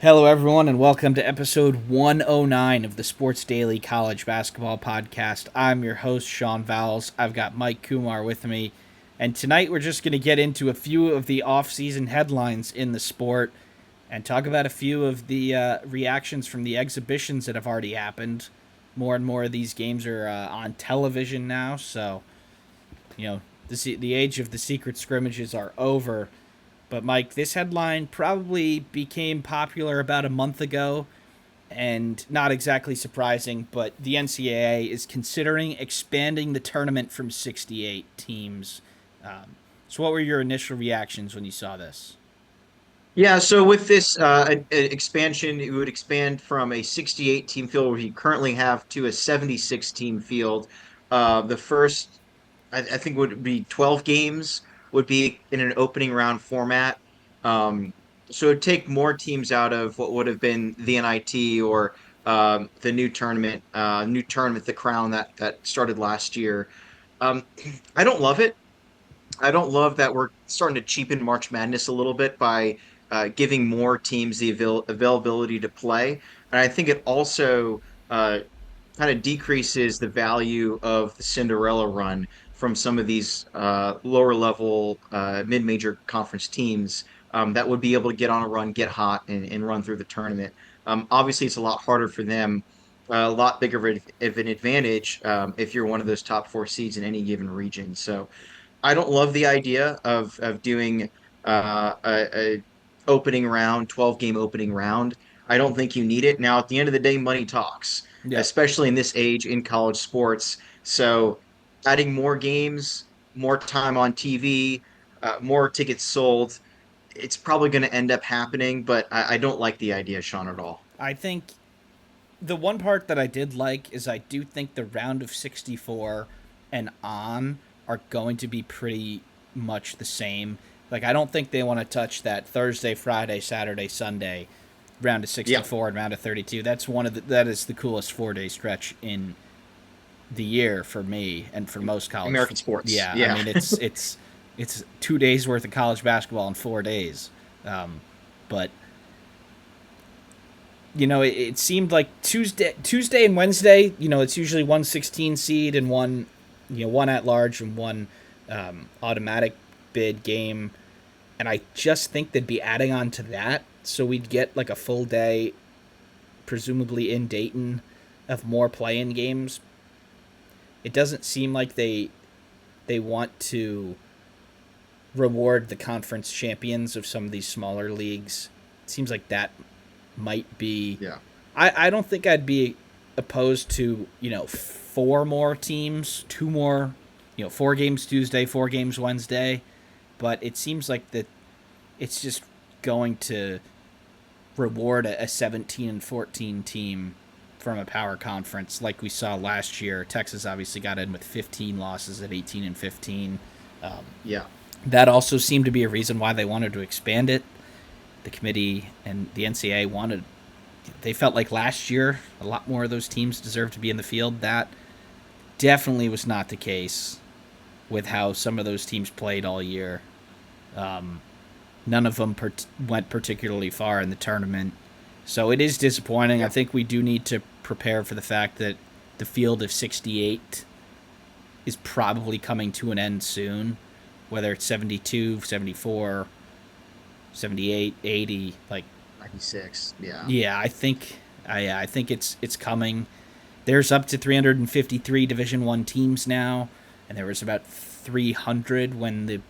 Hello, everyone, and welcome to episode 109 of the Sports Daily College Basketball Podcast. I'm your host, Sean Vowells. I've got Mike Koomar with me, and tonight we're just going to get into a few of the off-season headlines in the sport and talk about a few of the reactions from the exhibitions that have already happened. More and more of these games are on television now, so, the age of the secret scrimmages are over. But Mike, this headline probably became popular about a month ago, and not exactly surprising, but the NCAA is considering expanding the tournament from 68 teams. So what were your initial reactions when you saw this? Yeah, so with this expansion, it would expand from a 68 team field where you currently have to a 76 team field. The first, I think, would be 12 games would be in an opening round format. Um, so it'd take more teams out of what would have been the NIT or the new tournament, the Crown that started last year. Um, I don't love it. I don't love that we're starting to cheapen March Madness a little bit by giving more teams the availability to play. And I think it also uh, kind of decreases the value of the Cinderella run from some of these lower level mid-major conference teams that would be able to get on a run, get hot, and run through the tournament. Obviously, it's a lot harder for them, a lot bigger of an advantage if you're one of those top four seeds in any given region. So I don't love the idea of doing a opening round, 12 game opening round. I don't think you need it. Now, at the end of the day, money talks, Yeah, especially in this age in college sports. So, adding more games, more time on TV, more tickets sold, it's probably going to end up happening, but I don't like the idea, Sean, at all. I think the one part that I did like is I do think the round of 64 and on are going to be pretty much the same. Like, I don't think they want to touch that Thursday, Friday, Saturday, Sunday round of Yeah, 64 and round of 32. That is the coolest 4 day stretch in the year for me and for most college. American sports. Yeah, I Yeah. mean it's 2 days worth of college basketball in 4 days. But it seemed like Tuesday and Wednesday. It's usually 116 seed and one at large and one automatic bid game, and I just think they'd be adding on to that, so we'd get like a full day, presumably in Dayton, of more play-in games. It doesn't seem like they want to reward the conference champions of some of these smaller leagues. It seems like that might be. Yeah. I don't think I'd be opposed to four more teams, two more, 4 games Tuesday, 4 games Wednesday, but it seems like that it's just going to reward a 17 and 14 team from a power conference like we saw last year. Texas obviously got in with 15 losses at 18 and 15. Um, Yeah. that also seemed to be a reason why they wanted to expand it. The committee and the NCAA wanted. They felt like last year a lot more of those teams deserved to be in the field. That definitely was not the case with how some of those teams played all year. Um, None of them went particularly far in the tournament. So it is disappointing. I Yeah. think we do need to prepare for the fact that the field of 68 is probably coming to an end soon, whether it's 72, 74, 78, 80. Like, 96. Yeah. yeah, I think it's coming. There's up to 353 Division 1 teams now, and there was about 300 when the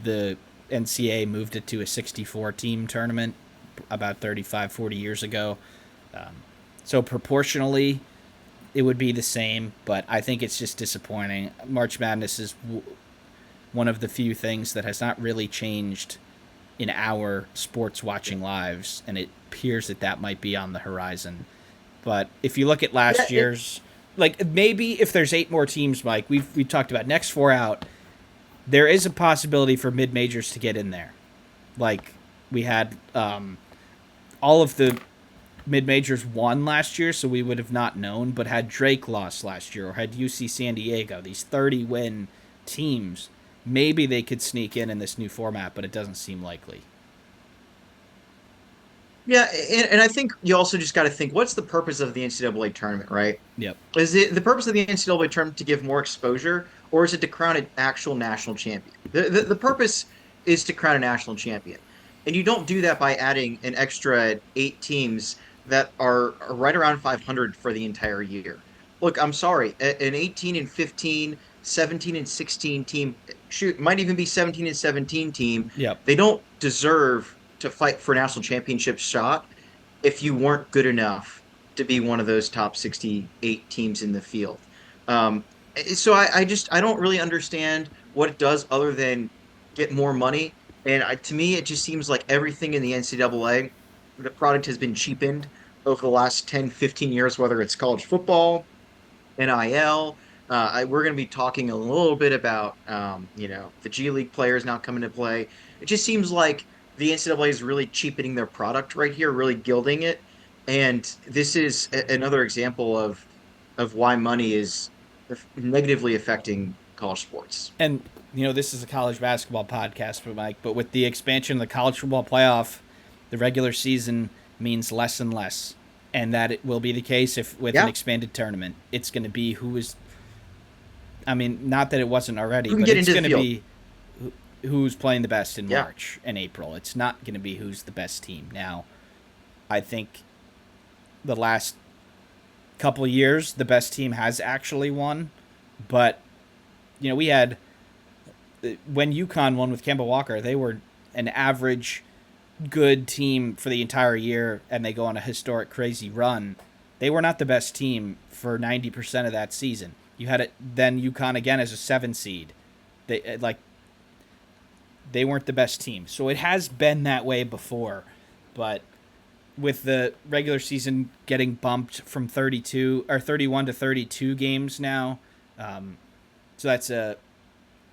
the NCAA moved it to a 64 team tournament about 35, 40 years ago. Um, so proportionally, it would be the same, but I think it's just disappointing. March Madness is one of the few things that has not really changed in our sports watching lives, and it appears that that might be on the horizon. But if you look at Yeah. last year's, like maybe if there's 8 more teams, Mike, we talked about next 4 out, there is a possibility for mid majors to get in there. Like we had all of the mid majors won last year, so we would have not known. But had Drake lost last year, or had UC San Diego, these 30 win teams, maybe they could sneak in this new format, but it doesn't seem likely. Yeah, and I think you also just got to think, what's the purpose of the NCAA tournament, right? Yep. Is it the purpose of the NCAA tournament to give more exposure, or is it to crown an actual national champion? The purpose is to crown a national champion, and you don't do that by adding an extra 8 teams that are right around 500 for the entire year. Look, I'm sorry, an 18 and 15, 17 and 16 team, shoot, might even be 17 and 17 team. Yep. They don't deserve to fight for a national championship shot if you weren't good enough to be one of those top 68 teams in the field. Um, so I just I don't really understand what it does other than get more money. And to me, it just seems like everything in the NCAA, the product has been cheapened over the last 10, 15 years, whether it's college football, NIL. We're going to be talking a little bit about, the G League players now coming to play. It just seems like the NCAA is really cheapening their product right here, really gilding it. And this is another example of why money is negatively affecting college sports. And this is a college basketball podcast, but Mike. But with the expansion of the college football playoff, the regular season means less and less, and that it will be the case if with an Yeah, expanded tournament, it's going to be who is. I mean, not that it wasn't already, who can but get it's into the going to field? be who's playing the best in Yeah, March and April. It's not going to be who's the best team. Now, I think the last couple of years, the best team has actually won, but we had when UConn won with Kemba Walker, they were an average good team for the entire year, and they go on a historic crazy run. They were not the best team for 90% of that season. You had it then UConn again as a 7 seed. They weren't the best team. So it has been that way before, but with the regular season getting bumped from 32 or 31 to 32 games now, so that's a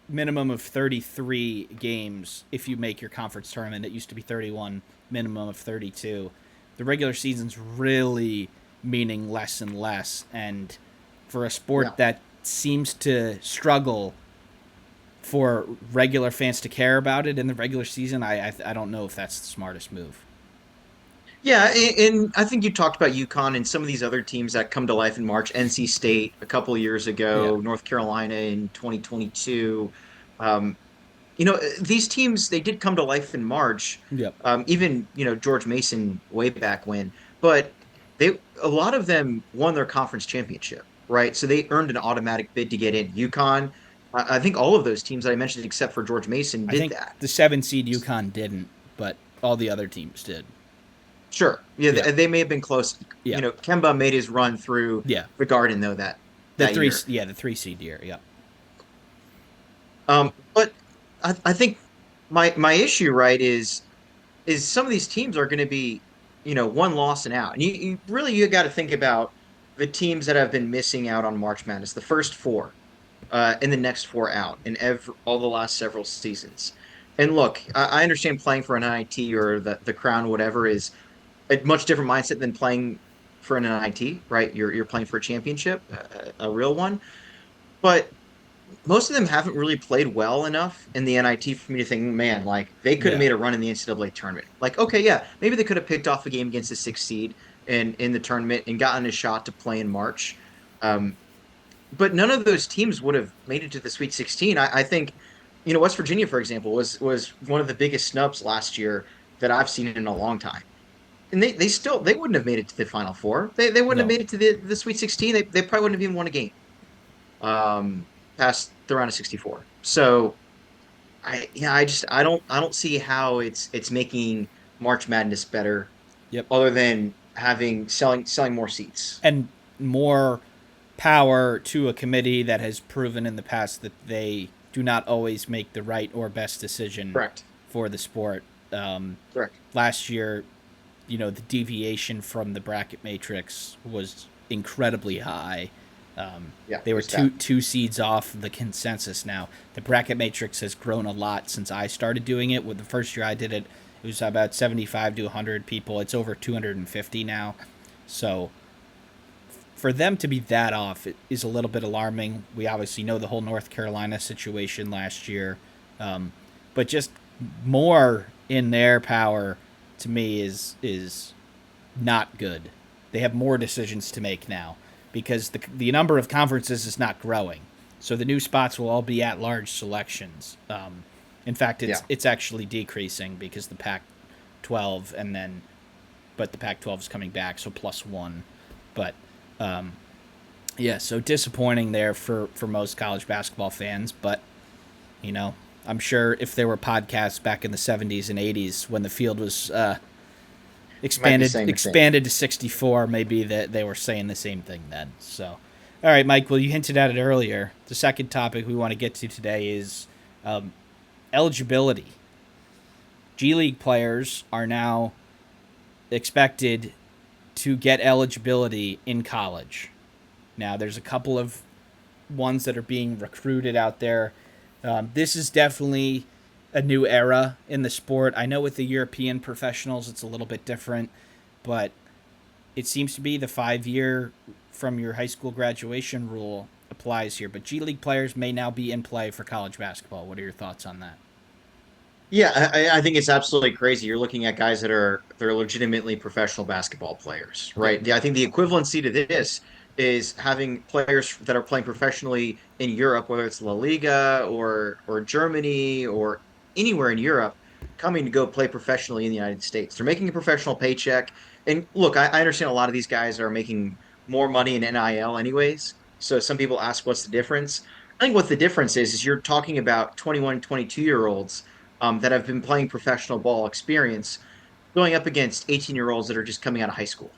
minimum of 33 games if you make your conference tournament. It used to be 31, minimum of 32. The regular season's really meaning less and less, and for a yeah. sport that seems to struggle for regular fans to care about it in the regular season, I don't know if that's the smartest move. Yeah, and I think you talked about UConn and some of these other teams that come to life in March. NC State a couple of years Yeah. ago, North Carolina in 2022. Um, these teams they did come to life in March. Yep. Even George Mason way back when, but they a lot of them won their conference championship, right? So they earned an automatic bid to get in. UConn, I think all of those teams that I mentioned, except for George Mason, I did think that. the 7 seed UConn didn't, but all the other teams did. Sure. Yeah, Yeah. they may have been close. Yeah. Kemba made his run through Yeah. the Garden though The that three, year. yeah, the 3 seed year. Yeah. But I think my issue, right, is some of these teams are going to be, one loss and out. And you really you got to think about the teams that have been missing out on March Madness, the first four, and the next four out in all the last several seasons. And look, I understand playing for an NIT or the Crown, whatever, is a much different mindset than playing for an NIT, right? You're playing for a championship, a real one. But most of them haven't really played well enough in the NIT for me to think, man, like they could have Yeah. made a run in the NCAA tournament. Like, okay, yeah, maybe they could have picked off a game against the sixth seed in the tournament and gotten a shot to play in March. Um, but none of those teams would have made it to the Sweet 16. I think, West Virginia, for example, was one of the biggest snubs last year that I've seen in a long time. And they wouldn't have made it to the Final Four. They wouldn't have No. made it to the Sweet 16. They probably wouldn't have even won a game um, past the round of 64. So I don't see how it's making March Madness better Yep. other than having selling more seats. And more power to a committee that has proven in the past that they do not always make the right or best decision Correct. for the sport. Um, Correct. Last year, the deviation from the bracket matrix was incredibly high. Yeah, They it were was two bad. two seeds off the consensus now. The bracket matrix has grown a lot since I started doing it. With the first year I did it, it was about 75 to 100 people. It's over 250 now. So for them to be that off, it is a little bit alarming. We obviously know the whole North Carolina situation last year, but just more in their power to me is not good. They have more decisions to make now because the number of conferences is not growing. So the new spots will all be at large selections. In fact, Yeah. it's actually decreasing because the Pac-12 but the Pac-12 is coming back, so +1. But yeah, so disappointing there for most college basketball fans. But you know, I'm sure if there were podcasts back in the 70s and 80s when the field was Might be expanded saying the same. expanded to 64, maybe that they were saying the same thing then. So, all right, Mike. Well, you hinted at it earlier. The second topic we want to get to today is eligibility. G League players are now expected to get eligibility in college. Now, there's a couple of ones that are being recruited out there. This is definitely a new era in the sport. I know with the European professionals, it's a little bit different, but it seems to be the 5 year from your high school graduation rule applies here. But G League players may now be in play for college basketball. What are your thoughts on that? Yeah, I think it's absolutely crazy. You're looking at guys that are legitimately professional basketball players, Yep. right? I think the equivalency to this is having players that are playing professionally in Europe, whether it's La Liga or Germany or anywhere in Europe, coming to go play professionally in the United States. They're making a professional paycheck. And look, I understand a lot of these guys are making more money in NIL anyways. So some people ask what's the difference? I think what the difference is you're talking about 21, 22-year-olds that have been playing professional ball experience going up against 18-year-olds that are just coming out of high school,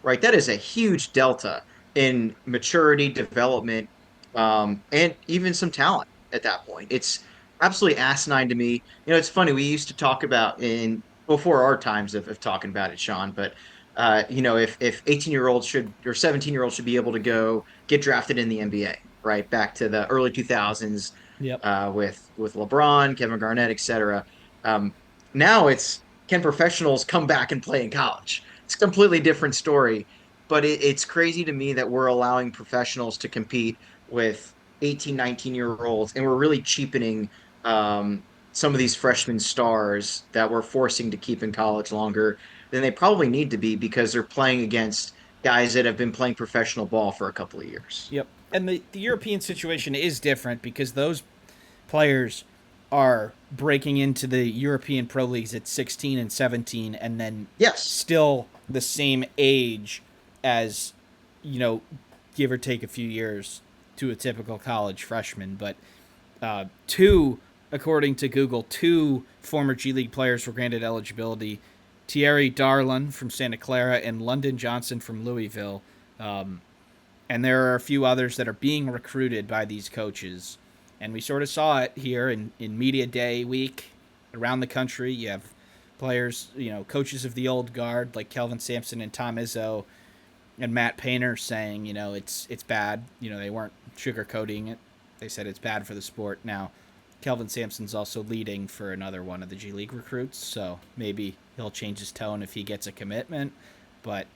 right? That is a huge delta in maturity, development, and even some talent at that point. It's absolutely asinine to me. It's funny. We used to talk about in before our times of talking about it, Sean, but if 18-year-olds should or 17-year-olds should be able to go get drafted in the NBA, right? Back to the early 2000s Yep. with LeBron, Kevin Garnett, etc. Um, Now it's can professionals come back and play in college? It's a completely different story, but it's crazy to me that we're allowing professionals to compete with 18, 19-year-olds, and we're really cheapening some of these freshman stars that we're forcing to keep in college longer than they probably need to be because they're playing against guys that have been playing professional ball for a couple of years. Yep. And the European situation is different because those players are breaking into the European pro leagues at 16 and 17 and then Yes. still the same age as, you know, give or take a few years to a typical college freshman. But according to Google, two former G League players were granted eligibility: Thierry Darlan from Santa Clara and London Johnson from Louisville. And there are a few others that are being recruited by these coaches. And we sort of saw it here in Media Day week around the country. You have players, coaches of the old guard like Kelvin Sampson and Tom Izzo and Matt Painter saying, it's bad. They weren't sugarcoating it. They said it's bad for the sport. Now, Kelvin Sampson's also leading for another one of the G League recruits, so maybe he'll change his tone if he gets a commitment. But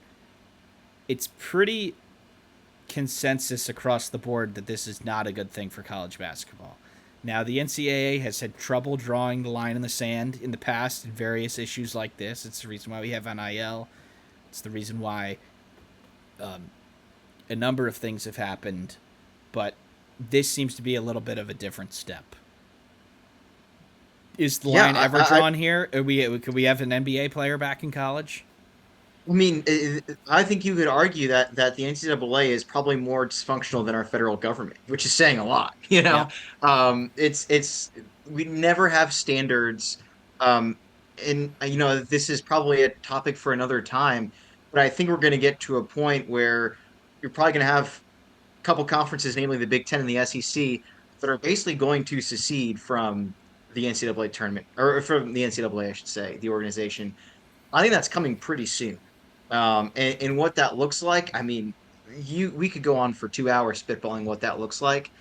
it's pretty consensus across the board that this is not a good thing for college basketball. Now, the NCAA has had trouble drawing the line in the sand in the past in various issues like this. It's the reason why we have NIL. It's the reason why a number of things have happened. But this seems to be a little bit of a different step. Is the Yeah, line ever drawn here? Could we have an NBA player back in college? I mean, I think you could argue that the NCAA is probably more dysfunctional than our federal government, which is saying a lot. Yeah. It's we never have standards, um, and this is probably a topic for another time. But I think we're going to get to a point where you're probably going to have a couple conferences, namely the Big Ten and the SEC, that are basically going to secede from the NCAA tournament or from the NCAA, I should say, the organization. I think that's coming pretty soon. And what that looks like, I mean, we could go on for 2 hours spitballing what that looks like,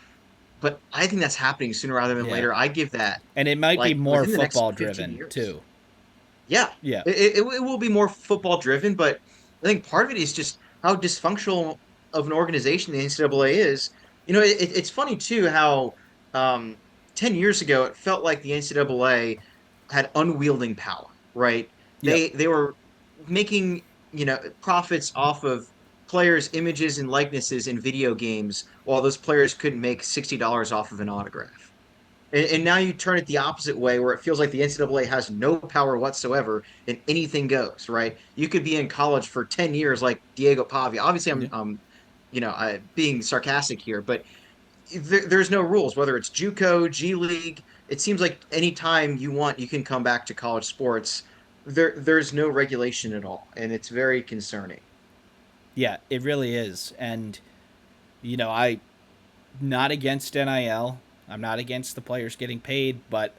but I think that's happening sooner rather than Yeah. later. I give that And it might be like more within the next football 15 driven years. too. Yeah, Yeah. it will be more football driven, but I think part of it is just how dysfunctional of an organization the NCAA is. It's funny too how um, 10 years ago it felt like the NCAA had unwielding power, right? Yep. They were making, profits off of players' images and likenesses in video games, while those players couldn't make $60 off of an autograph. And now you turn it the opposite way, where it feels like the NCAA has no power whatsoever and anything goes, right? You could be in college for 10 years like Diego Pavia. Obviously, Yeah. being sarcastic here, but there's no rules, whether it's JUCO, G League. It seems like anytime you want, you can come back to college sports. There's no regulation at all, and it's very concerning. Yeah, it really is. And I not against NIL. I'm not against the players getting paid, but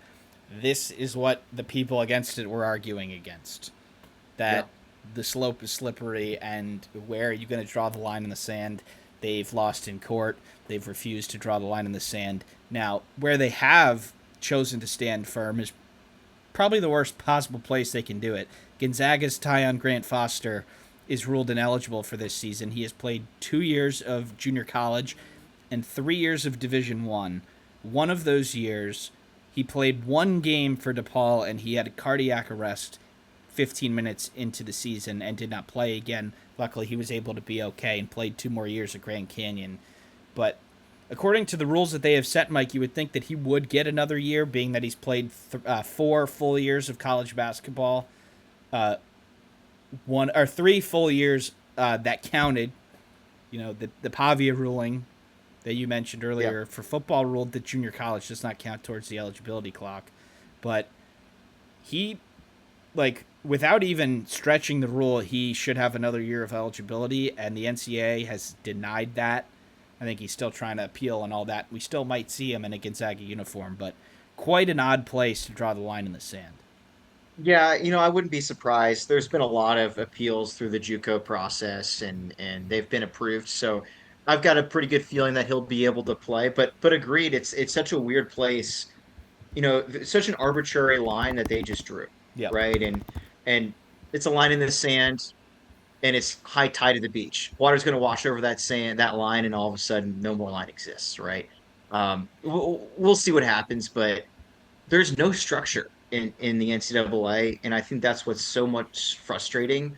this is what the people against it were arguing against. That Yeah. the slope is slippery, and where are you going to draw the line in the sand? They've lost in court. They've refused to draw the line in the sand. Now, where they have chosen to stand firm is probably the worst possible place they can do it. Gonzaga's Tyon Grant Foster is ruled ineligible for this season. He has played 2 years of junior college and 3 years of Division One. One of those years, he played one game for DePaul and he had a cardiac arrest 15 minutes into the season and did not play again. Luckily, he was able to be okay and played 2 more years at Grand Canyon. But according to the rules that they have set, Mike, you would think that he would get another year, being that he's played 4 full years of college basketball, uh, 3 full years that counted. The Pavia ruling that you mentioned Yeah. earlier for football ruled that junior college does not count towards the eligibility clock, but he without even stretching the rule, he should have another year of eligibility, and the NCAA has denied that. I think he's still trying to appeal and all that. We still might see him in a Gonzaga uniform, but quite an odd place to draw the line in the sand. Yeah, I wouldn't be surprised. There's been a lot of appeals through the JUCO process, and they've been approved. So I've got a pretty good feeling that he'll be able to play. But agreed, it's such a weird place, such an arbitrary line that they just drew, Yep. right? And it's a line in the sand, and it's high tide at the beach. Water's going to wash over that line, and all of a sudden, no more line exists, right? We'll see what happens, but there's no structure in the NCAA, and I think that's what's so much frustrating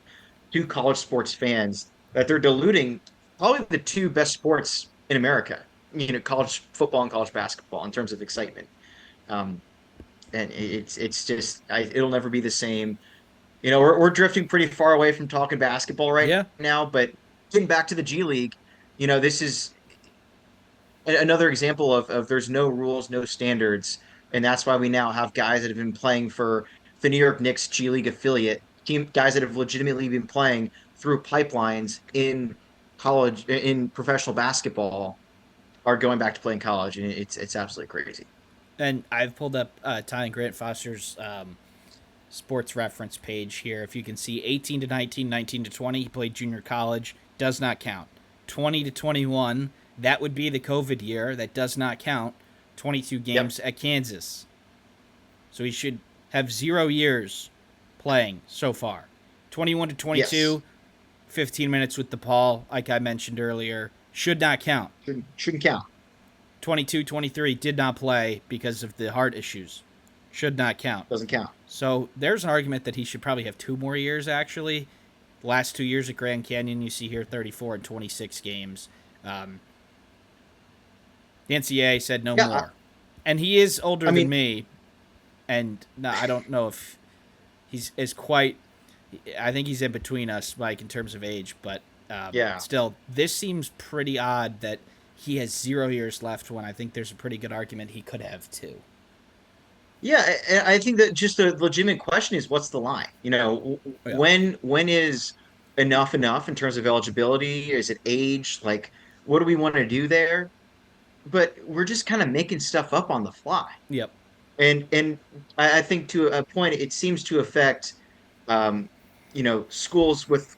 to college sports fans, that they're diluting probably the two best sports in America, college football and college basketball in terms of excitement. Um, and it's just it'll never be the same. We're drifting pretty far away from talking basketball right Yeah. now, but getting back to the G League, this is another example of there's no rules, no standards, and that's why we now have guys that have been playing for the New York Knicks G League affiliate team, guys that have legitimately been playing through pipelines in college, in professional basketball, are going back to playing college, and it's absolutely crazy. And I've pulled up Ty and Grant Foster's sports reference page here. If you can see 18 to 19, 19 to 20, he played junior college, does not count. 20 to 21, that would be the COVID year, that does not count. 22 Yep. games at Kansas. So he should have 0 years playing so far. 21 to Yes. 22, 15 minutes with DePaul, like I mentioned earlier, should not count. Shouldn't count. 22, 23 did not play because of the heart issues. Should not count. Doesn't count. So there's an argument that he should probably have 2 more years, actually. The last 2 years at Grand Canyon, you see here 34 and 26 games. Um, the NCAA said no Yeah. more. And he is older I than mean, me. And no, I don't know if he's is quite. I think he's in between us, Mike, in terms of age. But yeah. still, this seems pretty odd that he has 0 years left when I think there's a pretty good argument he could have two. Yeah, I think that just the legitimate question is, what's the line? Yeah. When is enough enough in terms of eligibility? Is it age? Like, what do we want to do there? But we're just kind of making stuff up on the fly, Yep. and I think to a point, it seems to affect, um, schools with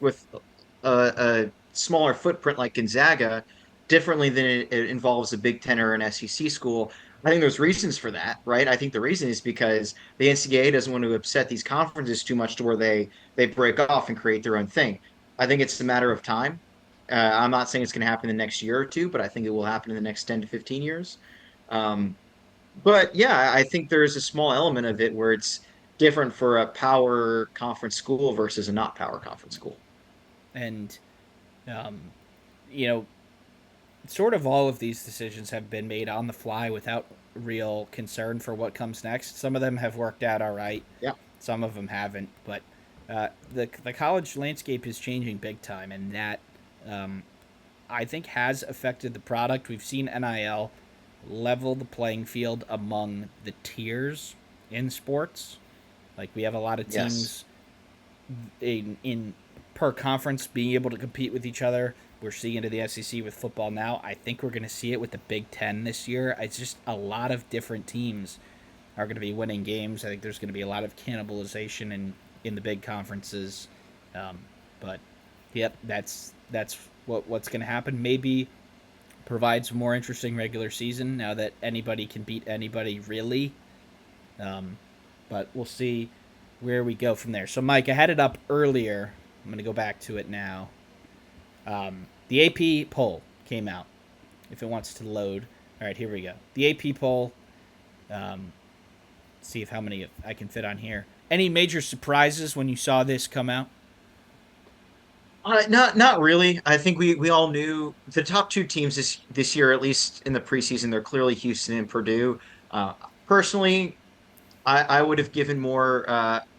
a smaller footprint like Gonzaga differently than it involves a Big Ten or an SEC school. I think there's reasons for that, right? I think the reason is because the NCAA doesn't want to upset these conferences too much to where they break off and create their own thing. I think it's a matter of time. I'm not saying it's going to happen in the next year or two, but I think it will happen in the next 10 to 15 years. Um, but yeah, I think there is a small element of it where it's different for a power conference school versus a not power conference school. And um, you know, sort of all of these decisions have been made on the fly without real concern for what comes next. Some of them have worked out all right, Yeah. some of them haven't, but the college landscape is changing big time, and that um, I think has affected the product. We've seen NIL level the playing field among the tiers in sports. Like we have a lot of Yes. teams in per conference being able to compete with each other. We're seeing it in the SEC with football now. I think we're going to see it with the Big Ten this year. It's just a lot of different teams are going to be winning games. I think there's going to be a lot of cannibalization in the big conferences. Um, but yep, that's what's going to happen. Maybe provides a more interesting regular season now that anybody can beat anybody really. Um, but we'll see where we go from there. So, Mike, I had it up earlier. I'm going to go back to it now. The AP poll came out. If it wants to load. All right, here we go. The AP poll. See if how many I can fit on here. Any major surprises when you saw this come out? Not really. I think we all knew the top two teams this year, at least in the preseason. They're clearly Houston and Purdue. Uh, Personally, I would have given more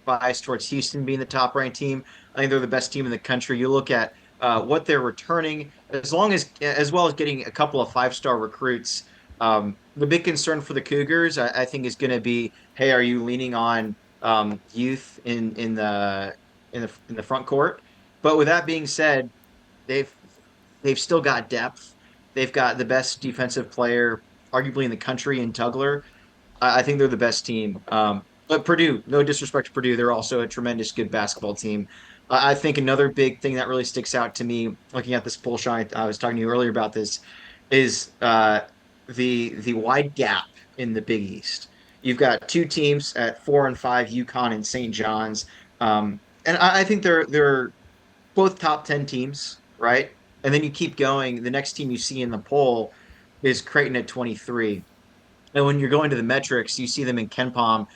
bias towards Houston being the top ranked team. I think they're the best team in the country. You look at what they're returning, as well as getting a couple of five-star recruits. The big concern for the Cougars, I think, is going to be, hey, are you leaning on youth in the front court? But with that being said, they've they've still got depth. They've got the best defensive player, arguably in the country, in Tugler. I think they're the best team. But Purdue, no disrespect to Purdue, they're also a tremendous good basketball team. I think another big thing that really sticks out to me, looking at this poll, Sean, I was talking to you earlier about this, is the wide gap in the Big East. You've got two teams at 4 and 5, UConn and St. John's, and I think they're both top 10 teams, right? And then you keep going. The next team you see in the poll is Creighton at 23. And when you're going to the metrics, you see them in Ken Palm.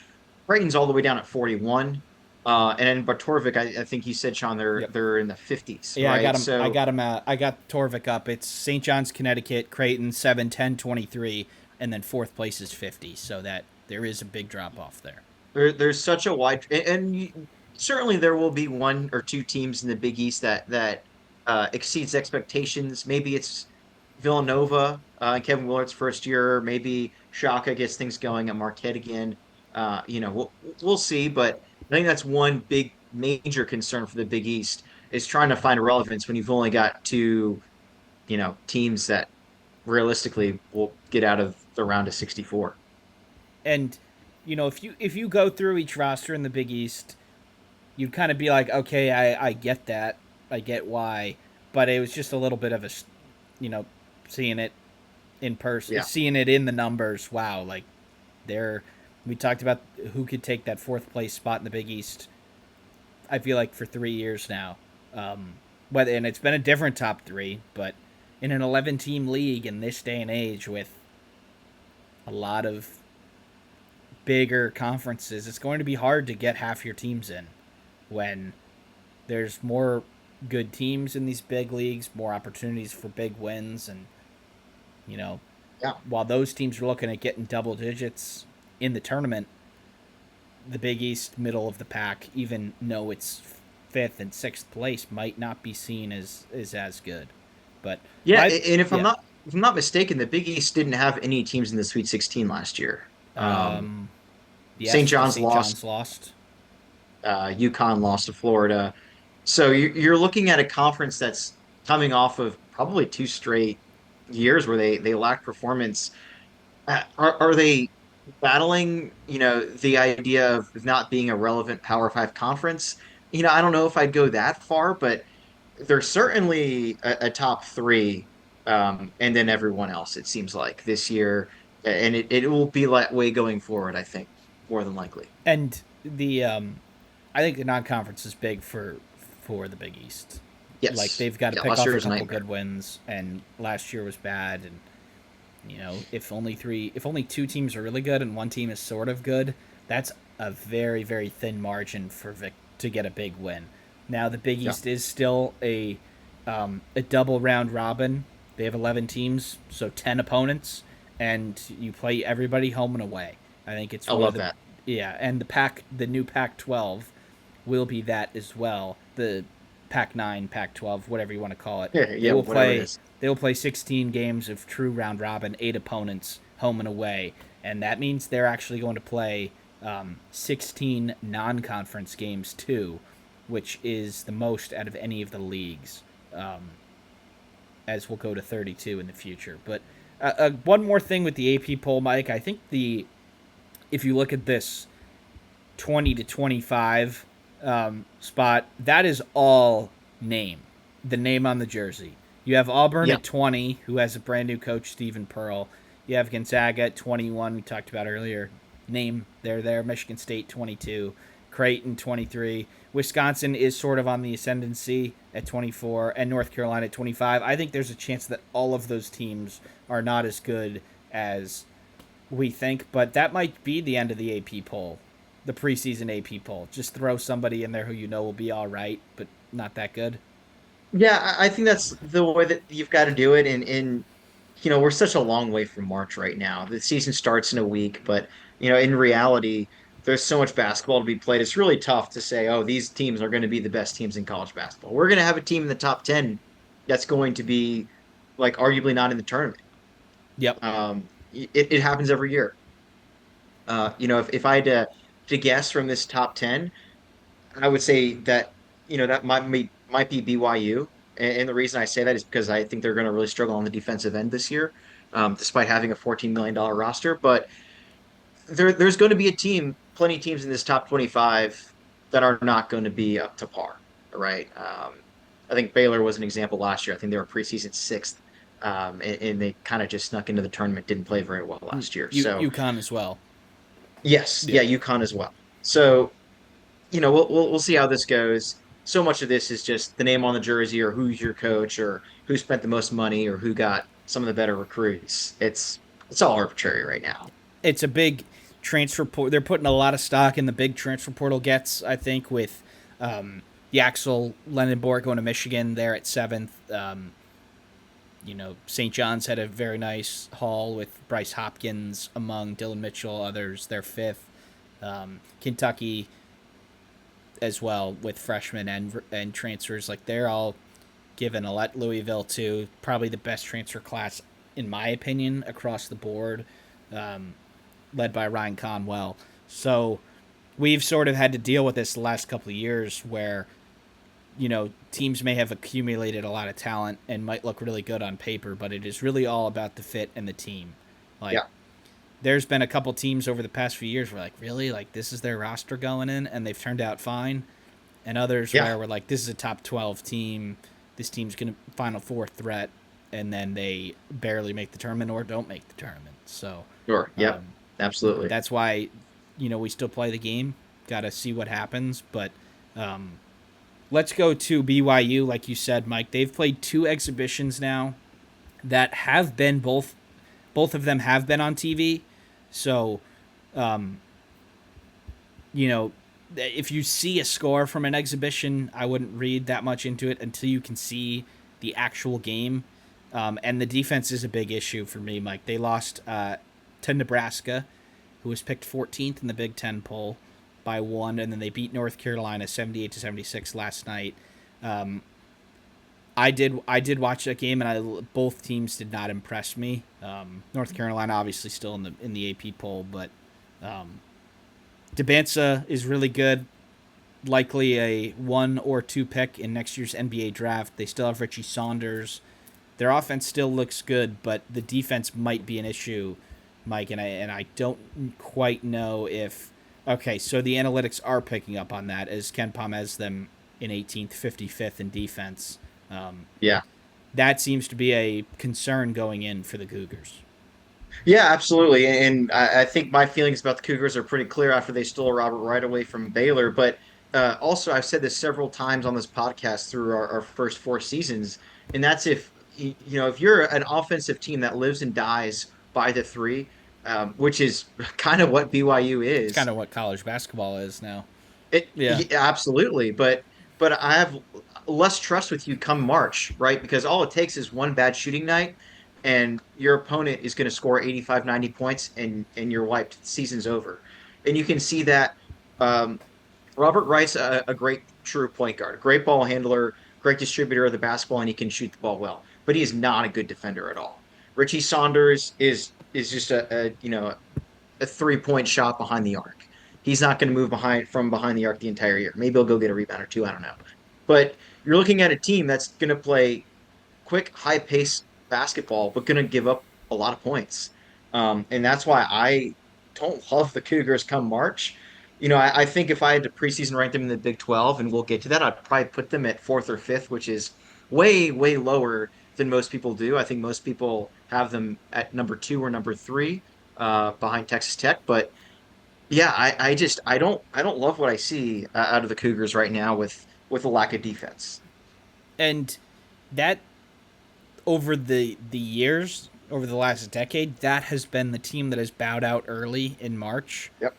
Creighton's all the way down at 41. And but Torvik, I think you said, Sean, Yep. they're in the 50s, Yeah, I got right? him. I So got him. I got Torvik up. It's St. John's, Connecticut, Creighton 7, 10, 23, and then fourth place is 50. So that there is a big drop off there. there's such a wide, certainly there will be one or two teams in the Big East that exceeds expectations. Maybe it's Villanova Kevin Willard's first year. Maybe Shaka gets things going at Marquette again. We'll see, but I think that's one big major concern for the Big East is trying to find a relevance when you've only got two, teams that realistically will get out of the round of 64. And if you go through each roster in the Big East, you'd kind of be like, okay, I get that, I get why, but it was just a little bit of a, you know, seeing it in person, Yeah. seeing it in the numbers. Wow, like there, we talked about who could take that fourth place spot in the Big East. I feel like for 3 years now, and it's been a different top three, but in an 11-team league in this day and age with a lot of bigger conferences, it's going to be hard to get half your teams in when there's more good teams in these big leagues, more opportunities for big wins, and you know, Yeah. while those teams are looking at getting double digits in the tournament, the Big East, middle of the pack, even though it's fifth and sixth place, might not be seen as good. But Yeah, I and if I'm yeah, not mistaken, the Big East didn't have any teams in the Sweet 16 last year. um, St. yes, because John's St. lost, John's lost. UConn lost to Florida. So you're looking at a conference that's coming off of probably two straight years where they lack performance. Are they battling, the idea of not being a relevant Power Five conference? I don't know if I'd go that far, but they're certainly a top three, and then everyone else, it seems like this year, and it will be that way going forward, I think, more than likely. And the I think the non-conference is big for the Big East. Like Yes. they've got to Yeah, pick last off year a was a couple nightmare. good wins, and last year was bad. And if only two teams are really good and one team is sort of good, that's a very very thin margin for to get a big win. Now the Big Yeah, East is still a double round robin. They have 11 teams, so 10 opponents, and you play everybody home and away. I think it's I one of love the that. yeah, and the new Pac-12 will be that as well. The Pac-9, Pac-12, whatever you want to call it. Yeah, They yeah, will whatever it play is. they will play 16 games of true round robin, 8 opponents, home and away, and that means they're actually going to play 16 non-conference games too, which is the most out of any of the leagues. As we'll go to 32 in the future. But one more thing with the AP poll, Mike. I think the if you look at this 20 to 25 spot, that is all name, the name on the jersey. You have Auburn Yeah, at 20, who has a brand new coach, Stephen Pearl. You have Gonzaga at 21, we talked about earlier. Name, they're there. Michigan State, 22. Creighton, 23. Wisconsin is sort of on the ascendancy at 24, and North Carolina at 25. I think there's a chance that all of those teams are not as good as we think, but that might be the end of the AP poll, the preseason AP poll. Just throw somebody in there who you know will be all right, but not that good. yeah, I think that's the way that you've got to do it. And we're such a long way from March right now. The season starts in a week, but in reality, there's so much basketball to be played. It's really tough to say, oh, these teams are going to be the best teams in college basketball. We're going to have a team in the top 10 that's going to be like arguably not in the tournament. Yep. It happens every year. If I had to guess from this top 10, I would say that that might be BYU, and the reason I say that is because I think they're going to really struggle on the defensive end this year, despite having a $14 million roster. But there's going to be plenty of teams in this top 25 that are not going to be up to par, right? I think Baylor was an example last year. I think they were preseason sixth, and they kind of just snuck into the tournament, didn't play very well last year. So UConn as well. yes, Yeah. yeah, UConn as well. So we'll see how this goes. So much of this is just the name on the jersey, or who's your coach, or who spent the most money, or who got some of the better recruits. It's all arbitrary right now. It's a big transfer portal. They're putting a lot of stock in the big transfer portal gets, I think, with Yaxel Lendenborg going to Michigan there at 7th. St. John's had a very nice haul with Bryce Hopkins among Dylan Mitchell, others, they're 5th. Kentucky as well with freshmen and transfers. Like they're all given a let. Louisville too, probably the best transfer class in my opinion across the board, led by Ryan Conwell. So we've sort of had to deal with this the last couple of years where teams may have accumulated a lot of talent and might look really good on paper, but it is really all about the fit and the team. Like Yeah, there's been a couple teams over the past few years where like really like this is their roster going in and they've turned out fine, and others yeah, where we're like this is a top 12 team, this team's gonna Final Four threat, and then they barely make the tournament or don't make the tournament. So sure, yep, absolutely. that's why we still play the game. Got to see what happens, but um, let's go to BYU. Like you said, Mike, they've played 2 exhibitions now that have been both of them have been on TV. So, um, you know, if you see a score from an exhibition, I wouldn't read that much into it until you can see the actual game. And the defense is a big issue for me, Mike. They lost to Nebraska, who was picked 14th in the Big Ten poll by 1, and then they beat North Carolina 78-76 last night. I did watch that game, and both teams did not impress me. North Carolina obviously still in the AP poll, but Debansa is really good. Likely a 1 or 2 pick in next year's NBA draft. They still have Richie Saunders. Their offense still looks good, but the defense might be an issue, Mike. And I don't quite know if. Okay, so the analytics are picking up on that as Ken Palm has them in 18th, 55th in defense. Yeah. That seems to be a concern going in for the Cougars. Yeah, absolutely. And I think my feelings about the Cougars are pretty clear after they stole Robert Wright away from Baylor. But also, I've said this several times on this podcast through our first 4 seasons, and that's if you're an offensive team that lives and dies by the three, which is kind of what BYU It's kind is. of what college basketball is now. It Yeah. yeah, absolutely, but I have less trust with you come March, right? Because all it takes is one bad shooting night, and your opponent is going to score 85, 90 points, and you're wiped. The season's over, and you can see that. Um, Robert Wright's a great true point guard, a great ball handler, great distributor of the basketball, and he can shoot the ball well. But he is not a good defender at all. Richie Saunders is just a 3 point shot behind the arc. He's not going to move behind the arc the entire year. Maybe he'll go get a rebound or two. I don't know. But you're looking at a team that's going to play quick, high pace basketball, but going to give up a lot of points. And that's why I don't love the Cougars come March. I think if I had to preseason rank them in the Big 12, and we'll get to that, I'd probably put them at fourth or fifth, which is way, way lower than most people do. I think most people have them at number two or number three, behind Texas Tech. But yeah, I don't love what I see out of the Cougars right now with a lack of defense. And that over the years, over the last decade, that has been the team that has bowed out early in March. Yep.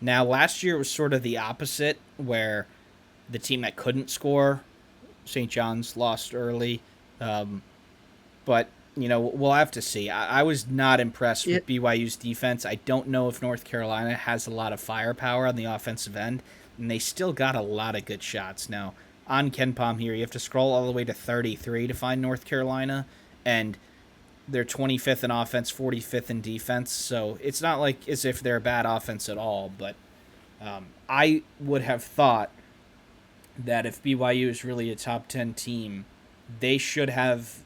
Now, last year was sort of the opposite, where the team that couldn't score, St. John's, lost early. Um, but, we'll have to see. I was not impressed Yeah, with BYU's defense. I don't know if North Carolina has a lot of firepower on the offensive end, and they still got a lot of good shots. Now, on Ken Palm here, you have to scroll all the way to 33 to find North Carolina, and they're 25th in offense, 45th in defense. So it's not like as if they're a bad offense at all. But I would have thought that if BYU is really a top 10 team, they should have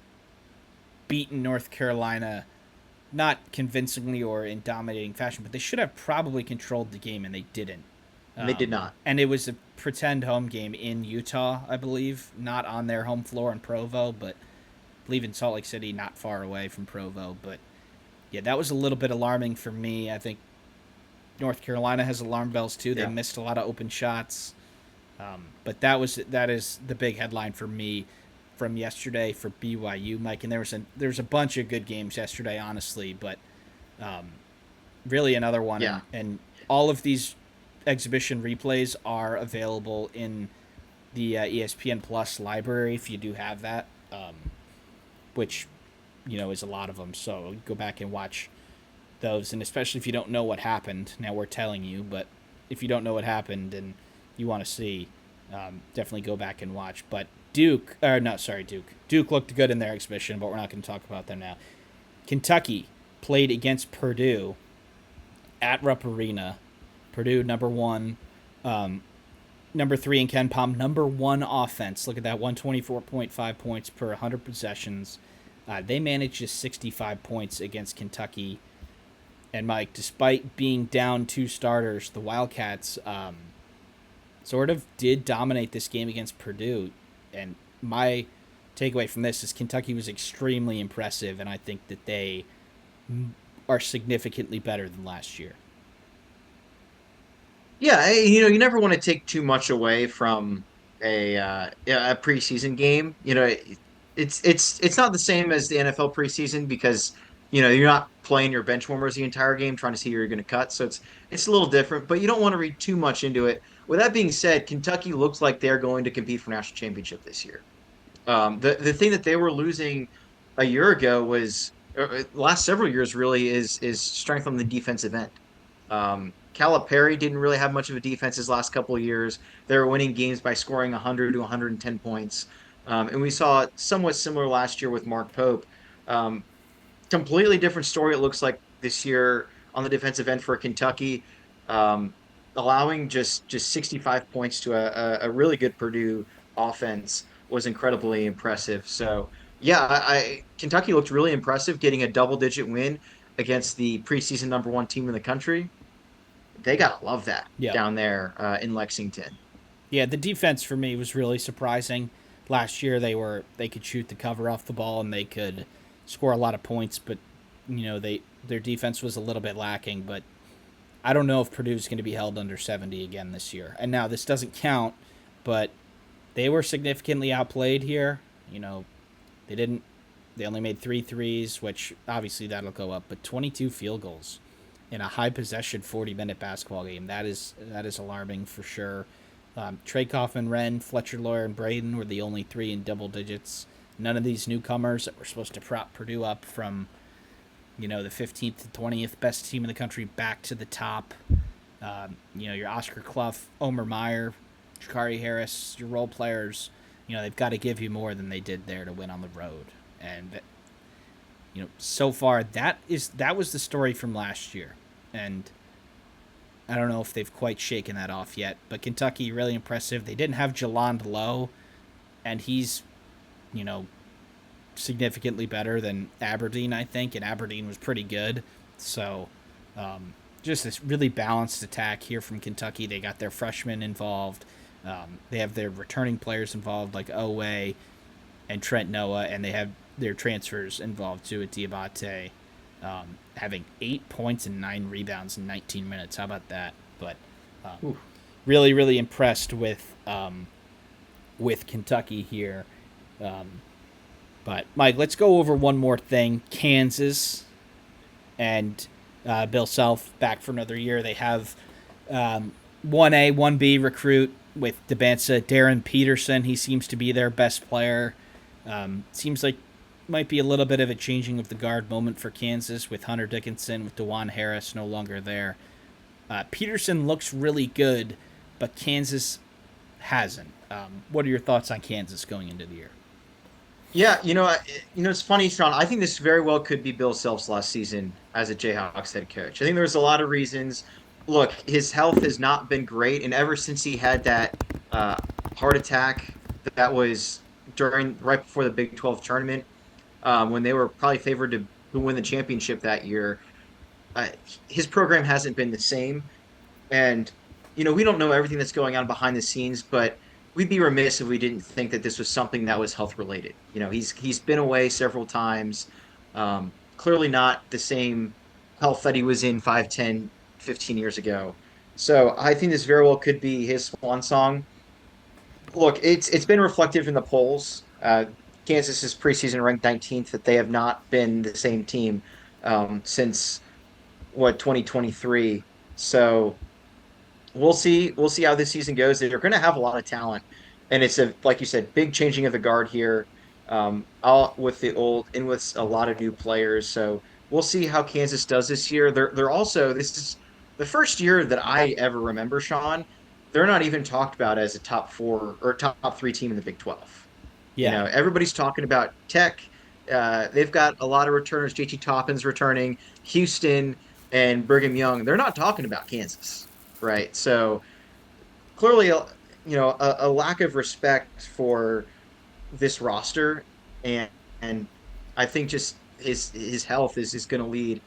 beaten North Carolina, not convincingly or in dominating fashion, but they should have probably controlled the game, and they didn't. they did not. And it was a pretend home game in Utah, I believe, not on their home floor in Provo, but I believe in Salt Lake City, not far away from Provo. But yeah, that was a little bit alarming for me. I think North Carolina has alarm bells too. They Yeah. missed a lot of open shots. But that is the big headline for me from yesterday for BYU, Mike. And there was a bunch of good games yesterday, honestly, but really another one. Yeah. And all of these exhibition replays are available in the ESPN Plus library if you do have that, which is a lot of them. So go back and watch those, and especially if you don't know what happened. Now we're telling you, but if you don't know what happened and you want to see, definitely go back and watch. But Duke looked good in their exhibition, but we're not going to talk about them now. Kentucky played against Purdue at Rupp Arena. Purdue number one, number three in Ken Palm, number one offense. Look at that, 124.5 points per 100 possessions. They managed just 65 points against Kentucky. And Mike, despite being down two starters, the Wildcats sort of did dominate this game against Purdue. And my takeaway from this is Kentucky was extremely impressive, and I think that they are significantly better than last year. Yeah, you never want to take too much away from a preseason game. It's not the same as the NFL preseason because you're not playing your bench warmers the entire game, trying to see who you're going to cut. So it's a little different, but you don't want to read too much into it. With that being said, Kentucky looks like they're going to compete for national championship this year. The thing that they were losing a year ago was last several years really is strength on the defensive end. Calipari didn't really have much of a defense his last couple of years. They were winning games by scoring 100 to 110 points. And we saw somewhat similar last year with Mark Pope. Um, Completely different story, it looks like this year on the defensive end for Kentucky, um, allowing just 65 points to a really good Purdue offense was incredibly impressive. So yeah, Kentucky looked really impressive, getting a double-digit win against the preseason number one team in the country. They gotta love that Yeah. down there in Lexington. Yeah, the defense for me was really surprising. Last year they could shoot the cover off the ball and they could score a lot of points, but their defense was a little bit lacking. But I don't know if Purdue's going to be held under 70 again this year. And now this doesn't count, but they were significantly outplayed here. They didn't. They only made 3 threes, which obviously that'll go up, but 22 field goals. in a high possession 40-minute basketball game. That is alarming for sure. Trey Kaufman, Wren, Fletcher Lawyer, and Braden were the only three in double digits. None of these newcomers that were supposed to prop Purdue up from, the 15th to 20th best team in the country back to the top. Your Oscar Clough, Omer Meyer, Jakari Harris, your role players, they've got to give you more than they did there to win on the road. And so far that was the story from last year, and I don't know if they've quite shaken that off yet. But Kentucky really impressive. They didn't have Jaland Lowe, and he's significantly better than Aberdeen, I think, and Aberdeen was pretty good. So just this really balanced attack here from Kentucky. They got their freshmen involved. They have their returning players involved like Owe and Trent Noah, and they have their transfers involved too at Diabate, having 8 points and 9 rebounds in 19 minutes. How about that? But really, really impressed with Kentucky here. But Mike, let's go over one more thing. Kansas and Bill Self back for another year. They have 1A, 1B recruit with DeBansa, Darren Peterson. He seems to be their best player. Seems like might be a little bit of a changing of the guard moment for Kansas with Hunter Dickinson, with DeJuan Harris no longer there. Peterson looks really good, but Kansas hasn't. What are your thoughts on Kansas going into the year? Yeah, it's funny, Sean. I think this very well could be Bill Self's last season as a Jayhawks head coach. I think there's a lot of reasons. Look, his health has not been great, and ever since he had that uh, heart attack that was during right before the Big 12 tournament, when they were probably favored to win the championship that year, uh, his program hasn't been the same. And, we don't know everything that's going on behind the scenes, but we'd be remiss if we didn't think that this was something that was health related. He's been away several times. Clearly not the same health that he was in 5, 10, 15 years ago. So I think this very well could be his swan song. Look, it's been reflective in the polls. Kansas is preseason ranked 19th, that they have not been the same team since 2023. So we'll see how this season goes. They're going to have a lot of talent, and it's a, like you said, big changing of the guard here. All with the old and with a lot of new players. So we'll see how Kansas does this year. They're also, this is the first year that I ever remember, Sean. They're not even talked about as a top 4 or top 3 team in the Big 12. Yeah. Everybody's talking about Tech. They've got a lot of returners. JT Toppin's returning. Houston and Brigham Young. They're not talking about Kansas, right? So clearly, a lack of respect for this roster, and I think just his health is going to lead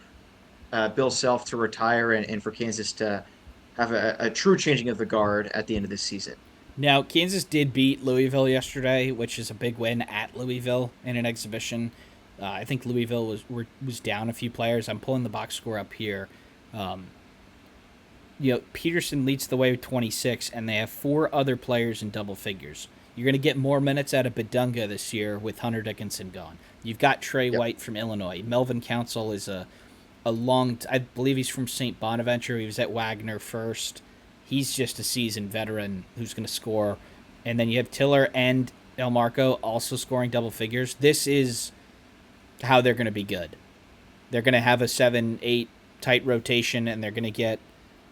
Bill Self to retire, and for Kansas to have a true changing of the guard at the end of this season. Now, Kansas did beat Louisville yesterday, which is a big win at Louisville in an exhibition. I think Louisville was down a few players. I'm pulling the box score up here. Um, Peterson leads the way with 26, and they have 4 other players in double figures. You're going to get more minutes out of Bedunga this year with Hunter Dickinson gone. You've got Trey Yep. White from Illinois. Melvin Council is a I believe he's from St. Bonaventure. He was at Wagner first. He's just a seasoned veteran who's going to score. And then you have Tiller and El Marco also scoring double figures. This is how they're going to be good. They're going to have a 7-8 tight rotation, and they're going to get,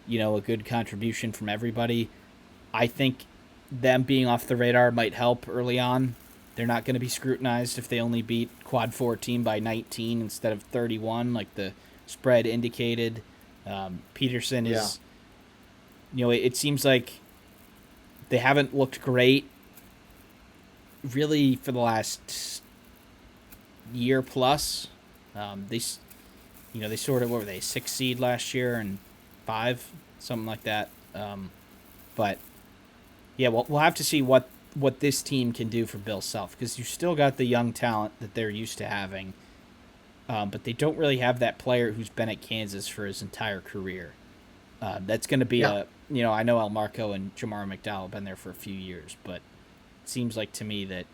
a good contribution from everybody. I think them being off the radar might help early on. They're not going to be scrutinized if they only beat Quad 4 team by 19 instead of 31, like the spread indicated. Peterson Yeah. is, it seems like they haven't looked great really for the last year plus. They sort of, what were they, 6 seed last year and 5, something like that. But yeah, we'll have to see what this team can do for Bill Self, because you still got the young talent that they're used to having, but they don't really have that player who's been at Kansas for his entire career. That's going to be Yeah. I know El Marco and Jamar McDowell have been there for a few years, but it seems like to me that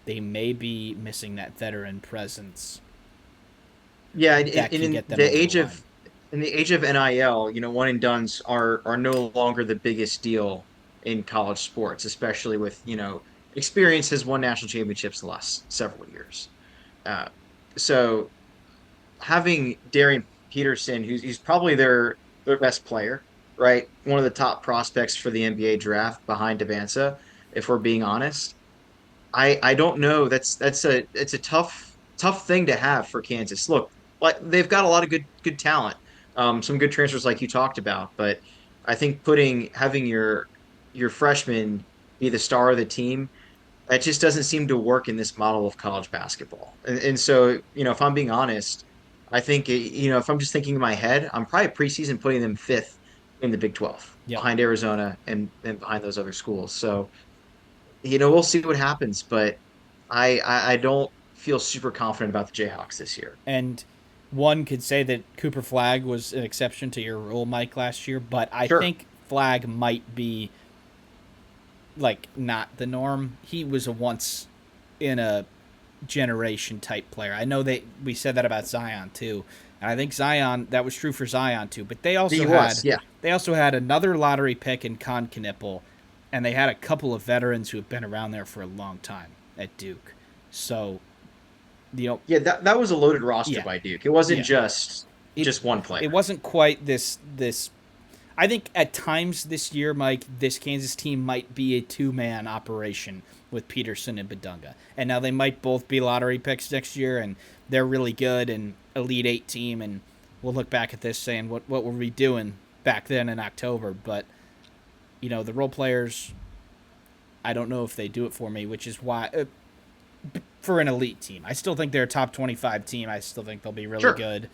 they may be missing that veteran presence Yeah, that can in get them the over age the of line. in the age of NIL, one and dones are no longer the biggest deal in college sports, especially with, experience has won national championships the last several years. Uh, so having Darian Peterson, who's probably their best player, right? One of the top prospects for the NBA draft behind Devansa, if we're being honest. I don't know. It's a tough thing to have for Kansas. Look, like they've got a lot of good talent, some good transfers like you talked about, but I think putting having your freshman be the star of the team, that just doesn't seem to work in this model of college basketball. And so, if I'm being honest, I think if I'm just thinking in my head, I'm probably preseason putting them fifth in the Big 12 Yep. behind Arizona and behind those other schools. So we'll see what happens, but I don't feel super confident about the Jayhawks this year. And one could say that Cooper Flagg was an exception to your rule, Mike, last year, but I Sure. think Flagg might be like not the norm. He was a once in a generation type player. I know that we said that about Zion too. And I think Zion, that was true for Zion too, but He was, yeah. they also had another lottery pick in Con Knipple, and they had a couple of veterans who have been around there for a long time at Duke. So, you know, Yeah, that was a loaded roster yeah, by Duke. It wasn't yeah. It just one player. it wasn't quite this. I think at times this year, Mike, this Kansas team might be a two-man operation with Peterson and Badunga. And now they might both be lottery picks next year, and they're really good and Elite Eight team, and we'll look back at this saying, what were we doing back then in October? But, the role players, I don't know if they do it for me, which is why, for an elite team, I still think they're a top 25 team. I still think they'll be really Sure. good.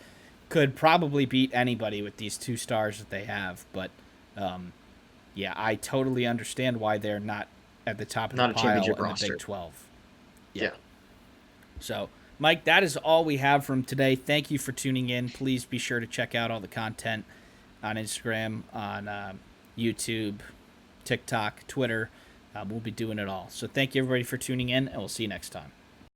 Could probably beat anybody with these two stars that they have, but yeah, I totally understand why they're not at the top of the Not a pile championship in the roster. Big 12. Yeah. Yeah. So, Mike, that is all we have from today. Thank you for tuning in. Please be sure to check out all the content on Instagram, on YouTube, TikTok, Twitter. We'll be doing it all. So, thank you, everybody, for tuning in, and we'll see you next time.